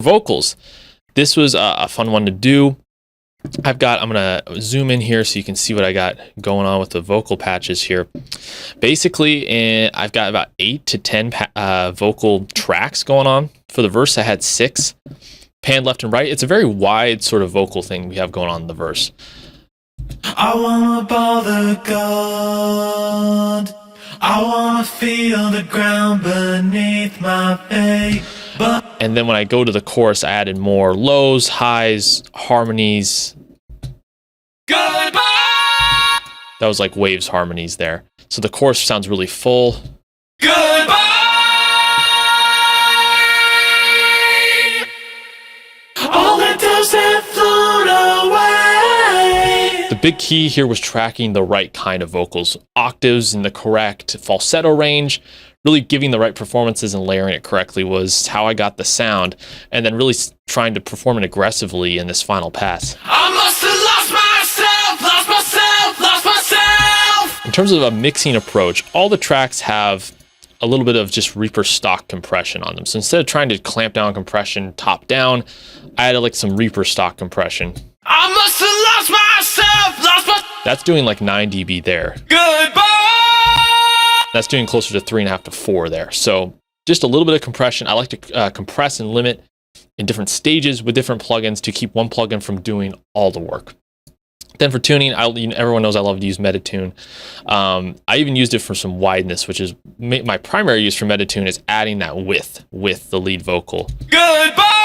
Vocals. This was a fun one to do. I'm gonna zoom in here so you can see what I got going on with the vocal patches here. Basically, I've got about 8 to 10 vocal tracks going on. For the verse, I had 6, panned left and right. It's a very wide sort of vocal thing we have going on in the verse. I wanna bother God. I wanna feel the ground beneath my feet. And then when I go to the chorus, I added more lows, highs, harmonies. Goodbye! That was like waves harmonies there. So the chorus sounds really full. Goodbye! All the doves have flown away. The big key here was tracking the right kind of vocals, octaves in the correct falsetto range. Really giving the right performances and layering it correctly was how I got the sound, and then really trying to perform it aggressively in this final pass. I must have lost myself. In terms of a mixing approach, all the tracks have a little bit of just Reaper stock compression on them. So instead of trying to clamp down compression top down, I added like some Reaper stock compression. I must have lost myself. That's doing like 9 dB there. Goodbye. That's doing closer to 3.5 to 4 there. So just a little bit of compression. I like to compress and limit in different stages with different plugins to keep one plugin from doing all the work. Then for tuning, everyone knows I love to use Metatune. I even used it for some wideness, which is my primary use for Metatune is adding that width with the lead vocal. Goodbye.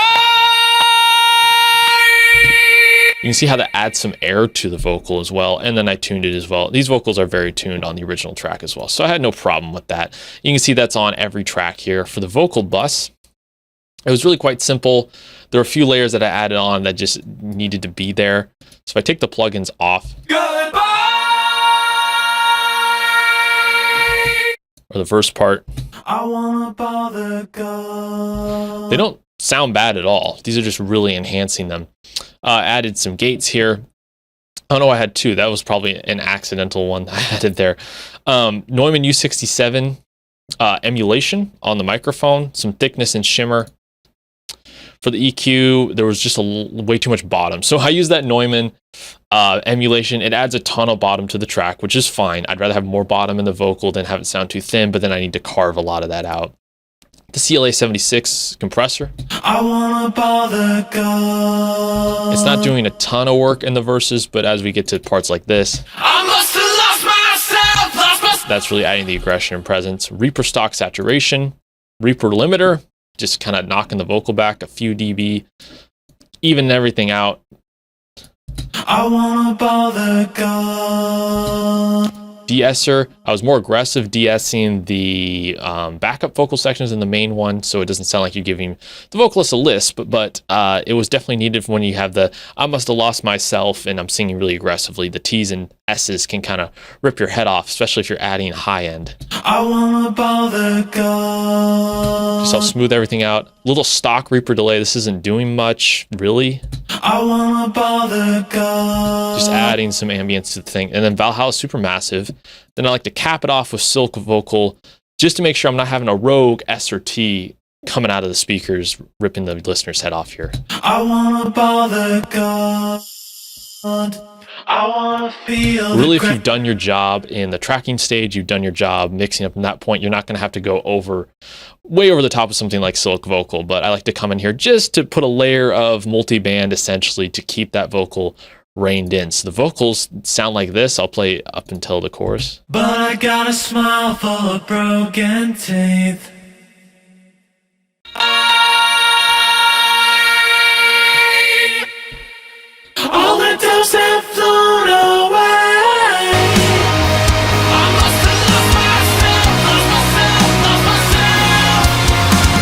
You can see how that adds some air to the vocal as well, and then I tuned it as well. These vocals are very tuned on the original track as well, so I had no problem with that. You can see that's on every track here. For the vocal bus, it was really quite simple. There were a few layers that I added on that just needed to be there. So if I take the plugins off, Goodbye. or the verse part, I wanna bother God. they don't sound bad at all. These are just really enhancing them. Added some gates here. Oh no, I had 2. That was probably an accidental one I added there. Neumann U67 emulation on the microphone, some thickness and shimmer. For the EQ, there was just way too much bottom. So I use that Neumann emulation. It adds a ton of bottom to the track, which is fine. I'd rather have more bottom in the vocal than have it sound too thin, but then I need to carve a lot of that out. The CLA 76 compressor. I wanna bother God. It's not doing a ton of work in the verses, but as we get to parts like this, I must have lost myself. that's really adding the aggression and presence. Reaper stock saturation, Reaper limiter, just kind of knocking the vocal back a few dB, even everything out. I wanna bother God. De-esser, I was more aggressive de-essing the backup vocal sections in the main one, so it doesn't sound like you're giving the vocalist a lisp, but it was definitely needed when you have the I must have lost myself and I'm singing really aggressively. The T's and S's can kind of rip your head off, especially if you're adding high end. I wanna bother God. Just I'll smooth everything out. Little stock Reaper delay. This isn't doing much, really. I wanna bother God. Just adding some ambience to the thing. And then Valhalla Supermassive. Then I like to cap it off with Silk Vocal just to make sure I'm not having a rogue S or T coming out of the speakers, ripping the listener's head off here. I wanna bother God. I wanna feel Really, if you've done your job in the tracking stage, you've done your job mixing up from that point, you're not going to have to go way over the top of something like Silk Vocal, but I like to come in here just to put a layer of multi-band essentially to keep that vocal reined in. So the vocals sound like this. I'll play up until the chorus. But I got a smile full of broken teeth.